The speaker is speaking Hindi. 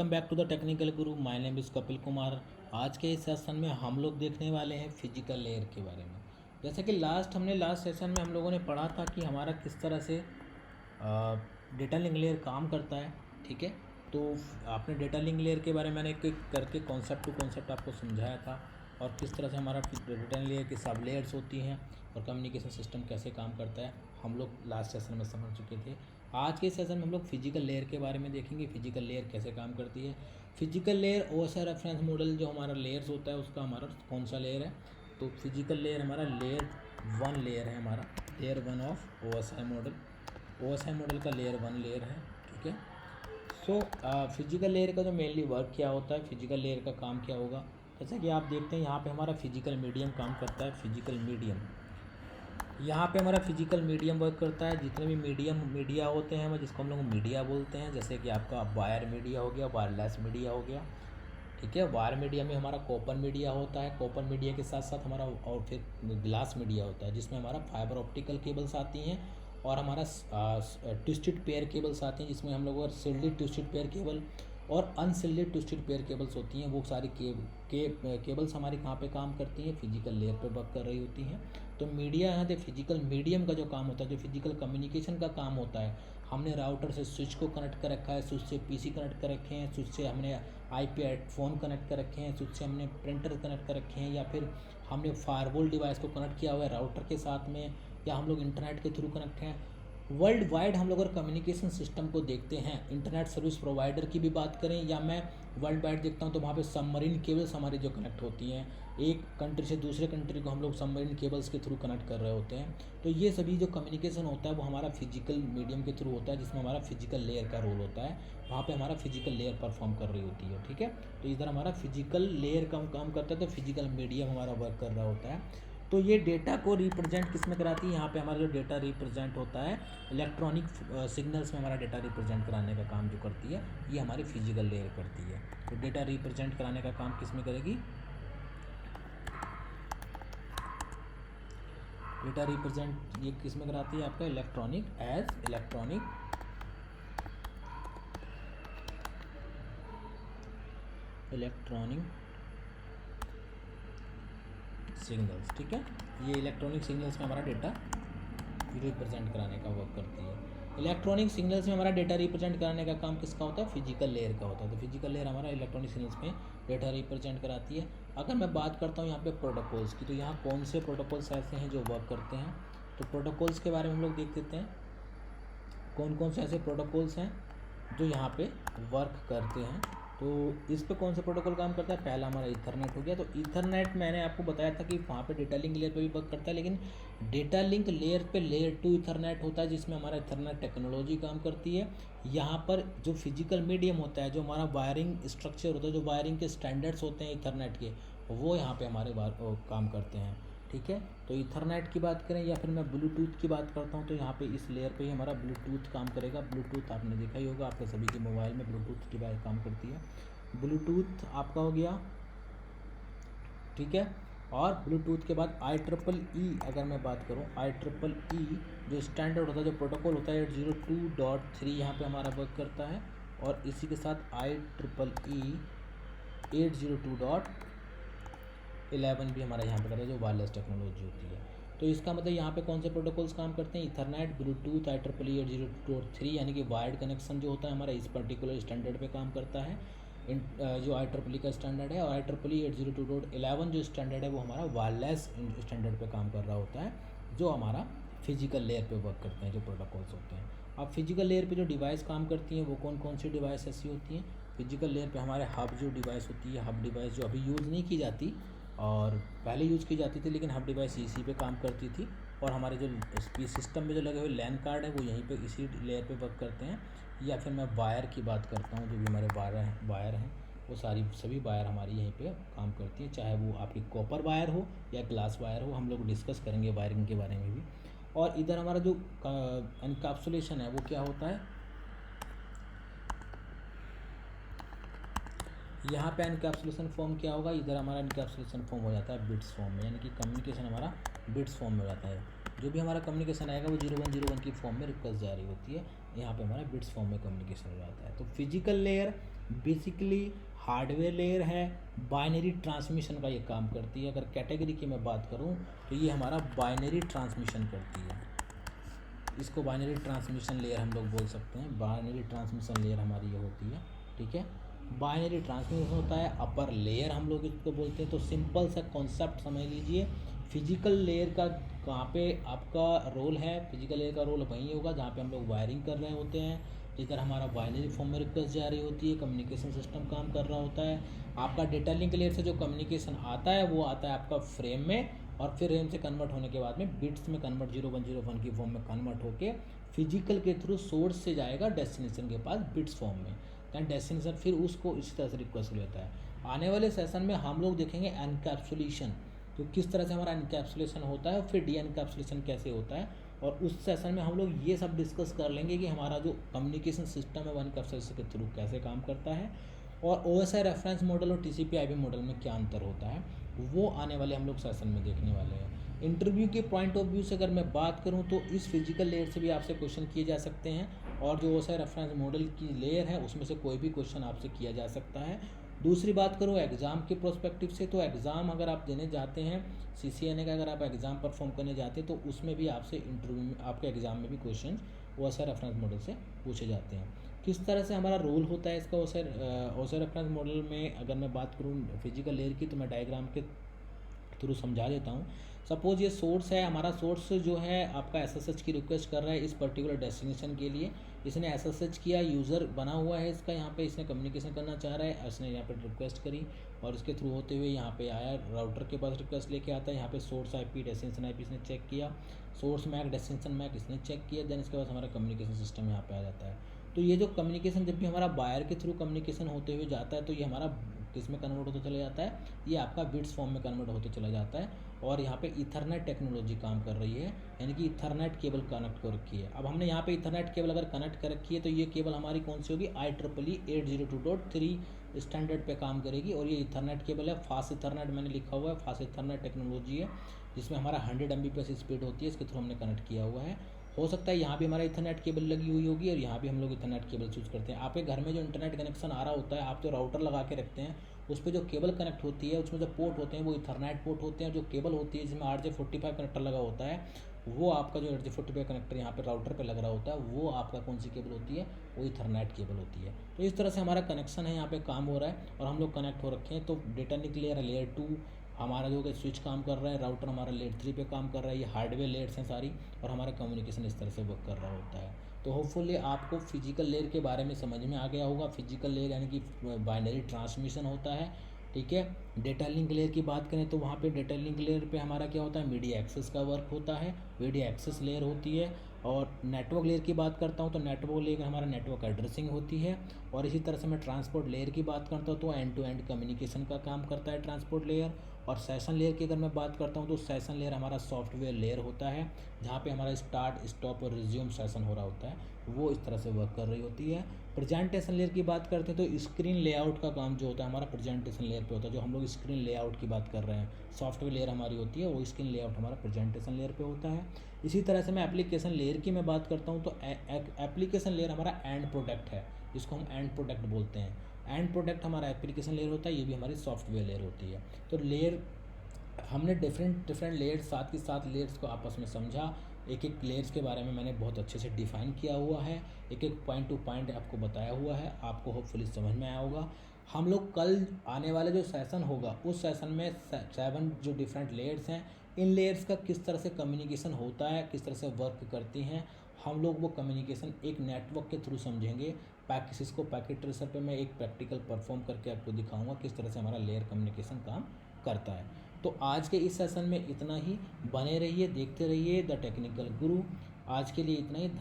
Welcome back to the technical guru. My name is Kapil Kumar. आज के इस सेशन में हम लोग देखने वाले हैं फिजिकल लेयर के बारे में। जैसे कि लास्ट सेशन में हम लोगों ने पढ़ा था कि हमारा किस तरह से डेटा लिंक लेयर काम करता है। ठीक है, तो आपने डेटा लिंक लेयर के बारे में मैंने एक एक करके कॉन्सेप्ट टू कॉन्सेप्ट आपको समझाया था, और किस तरह से हमारा डेटा लिंक लेयर की सब लेयर्स होती हैं और कम्युनिकेशन सिस्टम कैसे काम करता है, हम लोग लास्ट सेशन में समझ चुके थे। आज के सेशन में हम लोग फिजिकल लेयर के बारे में देखेंगे, फिजिकल लेयर कैसे काम करती है। Physical layer OSI reference model जो हमारा लेयर्स होता है उसका हमारा कौन सा लेयर है, तो फिजिकल लेयर हमारा लेयर 1 लेयर है, हमारा layer 1 of OSI model. OSI model का लेयर 1 लेयर है। ठीक है, सो फिजिकल लेयर का जो मेनली वर्क क्या होता है, फिजिकल लेयर का काम क्या होगा, जैसा कि आप देखते हैं यहाँ पे हमारा फिजिकल मीडियम काम करता है। फिजिकल मीडियम, यहाँ पे हमारा फिजिकल मीडियम वर्क करता है। जितने भी मीडिया होते हैं जिसको हम लोग मीडिया बोलते हैं, जैसे कि आपका वायर मीडिया हो गया, वायरलेस मीडिया हो गया। ठीक है, वायर मीडिया में हमारा कॉपर मीडिया होता है, कॉपर मीडिया के साथ साथ हमारा और फिर ग्लास मीडिया होता है जिसमें हमारा फाइबर ऑप्टिकल केबल्स आती हैं, और हमारा ट्विस्टेड पेयर केबल्स आती हैं जिसमें हम लोग शिल्डेड ट्विस्टेड पेयर केबल और अनशिल्डेड ट्विस्टेड पेयर केबल्स होती हैं। वो सारी केबल्स हमारी कहाँ पे काम करती हैं, फिजिकल लेयर पे वर्क कर रही होती हैं। तो मीडिया यहाँ पे फिजिकल मीडियम का जो काम होता है, जो फिजिकल कम्युनिकेशन का काम होता है, हमने राउटर से स्विच को कनेक्ट कर रखा है, स्विच से पीसी कनेक्ट कर रखे हैं, स्विच से हमने आईपी फ़ोन कनेक्ट कर रखे हैं, स्विच से हमने प्रिंटर कनेक्ट कर रखे हैं, या फिर हमने फायरवॉल डिवाइस को कनेक्ट किया हुआ है राउटर के साथ में, या हम लोग इंटरनेट के थ्रू कनेक्ट हैं। वर्ल्ड वाइड हम लोग अगर कम्युनिकेशन सिस्टम को देखते हैं, इंटरनेट सर्विस प्रोवाइडर की भी बात करें या मैं वर्ल्ड वाइड देखता हूँ, तो वहाँ पे सबमरीन केबल्स हमारी जो कनेक्ट होती हैं, एक कंट्री से दूसरे कंट्री को हम लोग सबमरीन केबल्स के थ्रू कनेक्ट कर रहे होते हैं। तो ये सभी जो कम्युनिकेशन होता है वो हमारा फिजिकल मीडियम के थ्रू होता है, जिसमें हमारा फिजिकल लेयर का रोल होता है। वहाँ पे हमारा फिजिकल लेयर परफॉर्म कर रही होती है। ठीक है, तो इधर हमारा फिजिकल लेयर का काम करता है, तो फिजिकल मीडियम हमारा वर्क कर रहा होता है। तो ये डेटा को रिप्रेजेंट किस में कराती है, यहाँ पे हमारा जो डेटा रिप्रेजेंट होता है इलेक्ट्रॉनिक सिग्नल्स में हमारा डेटा रिप्रेजेंट कराने का काम जो करती है ये हमारी फिजिकल लेयर करती है। तो डेटा रिप्रेजेंट कराने का काम किस में करेगी, डेटा रिप्रेजेंट ये किस में कराती है, आपका इलेक्ट्रॉनिक सिग्नल्स। ठीक है, ये इलेक्ट्रॉनिक सिग्नल्स में हमारा डेटा रिप्रेजेंट कराने का वर्क करती है। इलेक्ट्रॉनिक सिग्नल्स में हमारा डेटा रिप्रेजेंट कराने का काम किसका होता है, फिजिकल लेयर का होता है। तो फिजिकल लेयर हमारा इलेक्ट्रॉनिक सिग्नल्स में डेटा रिप्रेजेंट कराती है। अगर मैं बात करता हूँ यहाँ पे प्रोटोकॉल्स की, तो यहाँ कौन से प्रोटोकॉल्स ऐसे हैं जो वर्क करते हैं, तो प्रोटोकॉल्स के बारे में हम लोग देख लेते हैं कौन कौन से ऐसे प्रोटोकॉल्स हैं जो यहाँ पे वर्क करते हैं। तो इस पे कौन सा प्रोटोकॉल काम करता है, पहला हमारा ईथरनेट हो गया। तो ईथरनेट मैंने आपको बताया था कि वहाँ पे डेटा लिंक लेयर पे भी वर्क करता है, लेकिन डेटा लिंक लेयर पे लेयर 2 ईथरनेट होता है जिसमें हमारा ईथरनेट टेक्नोलॉजी काम करती है। यहाँ पर जो फिजिकल मीडियम होता है, जो हमारा वायरिंग स्ट्रक्चर होता है, जो वायरिंग के स्टैंडर्ड्स होते हैं ईथरनेट के, वो यहाँ पर हमारे काम करते हैं। ठीक है, तो ईथरनेट की बात करें या फिर मैं ब्लूटूथ की बात करता हूँ, तो यहाँ पे इस लेयर पे ही हमारा ब्लूटूथ काम करेगा। ब्लूटूथ आपने देखा ही होगा, आपके सभी के मोबाइल में ब्लूटूथ डिवाइस काम करती है। ब्लूटूथ आपका हो गया। ठीक है, और ब्लूटूथ के बाद IEEE अगर मैं बात करूँ, IEEE जो स्टैंडर्ड होता है, जो प्रोटोकॉल होता है 802.3 यहाँ पे हमारा वर्क करता है, और इसी के साथ IEEE 802.11 भी हमारा यहाँ पे करता है, जो वायरलेस टेक्नोलॉजी होती है। तो इसका मतलब यहाँ पे कौन से प्रोटोकॉल्स काम करते हैं, ईथरनेट, ब्लूटूथ, IEEE 802.3 यानी कि वायर्ड कनेक्शन जो होता है हमारा इस पर्टिकुलर स्टैंडर्ड पे काम करता है, जो IEEE का स्टैंडर्ड है। और IEEE 802.11 जो स्टैंडर्ड है वो हमारा वायरलेस स्टैंडर्ड पे काम कर रहा होता है, जो हमारा फिजिकल लेयर पे वर्क करते हैं जो प्रोटोकॉल्स होते हैं। अब फिजिकल लेयर पे जो डिवाइस काम करती हैं वो कौन कौन सी डिवाइस ऐसी होती हैं, फिजिकल लेयर पे हमारे हब जो डिवाइस होती है, हब डिवाइस जो अभी यूज़ नहीं की जाती और पहले यूज़ की जाती थी, लेकिन हब डिवाइस इसी पे काम करती थी, और हमारे जो सिस्टम में जो लगे हुए लैन कार्ड है वो यहीं पे इसी लेयर पे वर्क करते हैं। या फिर मैं वायर की बात करता हूँ, जो भी हमारे वायर हैं वो सभी वायर हमारी यहीं पे काम करती हैं, चाहे वो आपकी कॉपर वायर हो या ग्लास वायर हो। हम लोग डिस्कस करेंगे वायरिंग के बारे में भी। और इधर हमारा जो एनकैप्सुलेशन है वो क्या होता है, यहाँ पे एनकैप्सुलेशन फॉर्म क्या होगा, इधर हमारा एनकैप्सुलेशन फॉर्म हो जाता है बिट्स फॉर्म में, यानी कि कम्युनिकेशन हमारा बिट्स फॉर्म में हो जाता है। जो भी हमारा कम्युनिकेशन आएगा वो 0101 की फॉर्म में रिक्वेस्ट जा रही होती है। यहाँ पे हमारा बिट्स फॉर्म में कम्युनिकेशन हो जाता है। तो physical layer basically hardware layer है, बाइनरी ट्रांसमिशन का ये काम करती है। अगर कैटेगरी की मैं बात करूँ तो ये हमारा बाइनरी ट्रांसमिशन करती है, इसको बाइनरी ट्रांसमिशन लेयर हम लोग बोल सकते हैं। बाइनरी ट्रांसमिशन लेयर हमारी ये होती है, ठीक है। बाइनरी ट्रांसमिशन होता है, अपर लेयर हम लोग इसको बोलते हैं। तो सिंपल सा कॉन्सेप्ट समझ लीजिए, फिजिकल लेयर का कहाँ पे आपका रोल है। फिजिकल लेयर का रोल वहीं होगा जहाँ पे हम लोग वायरिंग कर रहे होते हैं, जिधर हमारा बाइनरी फॉर्म में रिक्वेस्ट जा रही होती है, कम्युनिकेशन सिस्टम काम कर रहा होता है। आपका डेटा लिंक लेयर से जो कम्युनिकेशन आता है वो आता है आपका फ्रेम में, और फिर फ्रेम से कन्वर्ट होने के बाद में बिट्स में कन्वर्ट 0101 की फॉर्म में कन्वर्ट होके फिजिकल के थ्रू सोर्स से जाएगा डेस्टिनेशन के पास बिट्स फॉर्म में। दैन डेस्टिनेशन फिर उसको इसी तरह से रिक्वेस्ट लेता है। आने वाले सेशन में हम लोग देखेंगे एनकैप्सुलेशन, तो किस तरह से हमारा एनकैप्सुलेशन होता है, फिर डी एनकैप्सुलेशन कैसे होता है। और उस सेशन में हम लोग ये सब डिस्कस कर लेंगे कि हमारा जो कम्युनिकेशन सिस्टम है वो एनकैप्सुलेशन के थ्रू कैसे काम करता है, और OSI रेफरेंस मॉडल और TCP/IP मॉडल में क्या अंतर होता है, वो आने वाले हम लोग सेशन में देखने वाले हैं। इंटरव्यू के पॉइंट ऑफ व्यू से अगर मैं बात करूं तो इस फिजिकल लेयर से भी आपसे क्वेश्चन किए जा सकते हैं, और जो OSI रेफरेंस मॉडल की लेयर है उसमें से कोई भी क्वेश्चन आपसे किया जा सकता है। दूसरी बात करूँ एग्ज़ाम के प्रोस्पेक्टिव से, तो एग्ज़ाम अगर आप देने जाते हैं CCNA का, अगर आप एग्ज़ाम परफॉर्म करने जाते हैं तो उसमें भी आपसे इंटरव्यू में, आपके एग्ज़ाम में भी क्वेश्चन OSI रेफरेंस मॉडल से पूछे जाते हैं। किस तरह से हमारा रोल होता है इसका OSI रेफरेंस मॉडल में, अगर मैं बात करूँ फिजिकल लेयर की, तो मैं डायग्राम के थ्रू समझा देता हूँ। सपोज ये सोर्स है, हमारा सोर्स जो है आपका SSH की रिक्वेस्ट कर रहा है इस पर्टिकुलर डेस्टिनेशन के लिए। इसने SSH किया, यूज़र बना हुआ है इसका, यहाँ पे इसने कम्युनिकेशन करना चाह रहा है, इसने यहाँ पे रिक्वेस्ट करी और इसके थ्रू होते हुए यहाँ पे आया, राउटर के पास रिक्वेस्ट लेके आता है। यहाँ पे सोर्स IP डेस्टिनेशन IP इसने चेक किया, सोर्स मैक डेस्टिनेशन मैक इसने चेक किया, देन इसके बाद हमारा कम्युनिकेशन सिस्टम यहाँ पे आ जाता है। तो ये जो कम्युनिकेशन जब भी हमारा बायर के थ्रू कम्युनिकेशन होते हुए जाता है तो ये हमारा किस में कन्वर्ट होते चला जाता है, ये आपका बिट्स फॉर्म में कन्वर्ट होते चला जाता है। और यहाँ पे ईथरनेट टेक्नोलॉजी काम कर रही है, यानी कि ईथरनेट केबल कनेक्ट कर रखी है। अब हमने यहाँ पे ईथरनेट केबल अगर कनेक्ट कर रखी है तो ये केबल हमारी कौन सी होगी, IEEE 802.3 स्टैंडर्ड पे काम करेगी। और ये ईथरनेट केबल है, फास्ट ईथरनेट मैंने लिखा हुआ है, फास्ट ईथरनेट टेक्नोलॉजी है, जिसमें हमारा 100 Mbps स्पीड होती है, इसके थ्रू हमने कनेक्ट किया हुआ है। हो सकता है यहाँ भी हमारा इथरनेट केबल लगी हुई होगी और यहाँ भी हम लोग इथरनेट केबल यूज़ करते हैं। आपके घर में जो इंटरनेट कनेक्शन आ रहा होता है, आप जो राउटर लगा के रखते हैं उस पर जो केबल कनेक्ट होती है, उसमें जो पोर्ट होते हैं वो इथरनेट पोर्ट होते हैं। जो केबल होती है जिसमें RJ45 कनेक्टर लगा होता है, वो आपका जो RJ45 कनेक्टर यहाँ पे राउटर पे लग रहा होता है, वो आपका कौन सी केबल होती है, वो इथरनेट केबल होती है। तो इस तरह से हमारा कनेक्शन है, यहाँ पे काम हो रहा है और हम लोग कनेक्ट हो रखे हैं। तो डेटा लिंक लेयर 2 हमारा जो कि स्विच काम कर रहा है, राउटर हमारा लेयर 3 पे काम कर रहा है, ये हार्डवेयर लेयर्स हैं सारी, और हमारा कम्युनिकेशन इस तरह से वर्क कर रहा होता है। तो होपफुली आपको फिजिकल लेयर के बारे में समझ में आ गया होगा। फिजिकल लेयर यानी कि बाइनरी ट्रांसमिशन होता है, ठीक है। डेटा लिंक लेयर की बात करें तो वहाँ पे डेटा लिंक लेयर पे हमारा क्या होता है, मीडिया एक्सेस का वर्क होता है, मीडिया एक्सेस लेयर होती है। और नेटवर्क लेयर की बात करता हूँ तो नेटवर्क लेयर हमारा नेटवर्क एड्रेसिंग होती है। और इसी तरह से मैं ट्रांसपोर्ट लेयर की बात करता हूँ तो एंड टू एंड कम्युनिकेशन का काम करता है ट्रांसपोर्ट लेयर। और सेशन लेयर की अगर मैं बात करता हूँ तो सेशन लेयर हमारा सॉफ्टवेयर लेयर होता है, जहाँ पे हमारा स्टार्ट स्टॉप और रिज्यूम सेशन हो रहा होता है, वो इस तरह से वर्क कर रही होती है। प्रेजेंटेशन लेयर की बात करते हैं तो स्क्रीन लेआउट का काम जो होता है हमारा प्रेजेंटेशन लेयर पे होता है। जो हम लोग स्क्रीन लेआउट की बात कर रहे हैं, सॉफ्टवेयर लेयर हमारी होती है, वो स्क्रीन लेआउट हमारा प्रेजेंटेशन लेयर पे होता है। इसी तरह से मैं एप्लीकेशन लेयर की मैं बात करता हूँ तो एप्लीकेशन लेयर हमारा एंड प्रोडक्ट है, जिसको हम एंड प्रोडक्ट बोलते हैं। एंड प्रोडक्ट हमारा एप्लीकेशन लेयर होता है, ये भी हमारी सॉफ्टवेयर लेयर होती है। तो लेयर हमने डिफरेंट लेयर्स, साथ के साथ लेयर्स को आपस में समझा। एक एक लेयर्स के बारे में मैंने बहुत अच्छे से डिफ़ाइन किया हुआ है, एक एक पॉइंट टू पॉइंट आपको बताया हुआ है, आपको होपफुली समझ में आया होगा। हम लोग कल आने वाले जो सेशन होगा उस सेशन में 7 जो डिफरेंट लेयर्स हैं, इन लेयर्स का किस तरह से कम्युनिकेशन होता है, किस तरह से वर्क करती हैं, हम लोग वो कम्युनिकेशन एक नेटवर्क के थ्रू समझेंगे। इसको पैकेट ट्रेसर पे मैं एक प्रैक्टिकल परफॉर्म करके आपको दिखाऊंगा किस तरह से हमारा लेयर कम्युनिकेशन काम करता है। तो आज के इस सेशन में इतना ही, बने रहिए, देखते रहिए द टेक्निकल गुरु। आज के लिए इतना ही, धन्यवाद।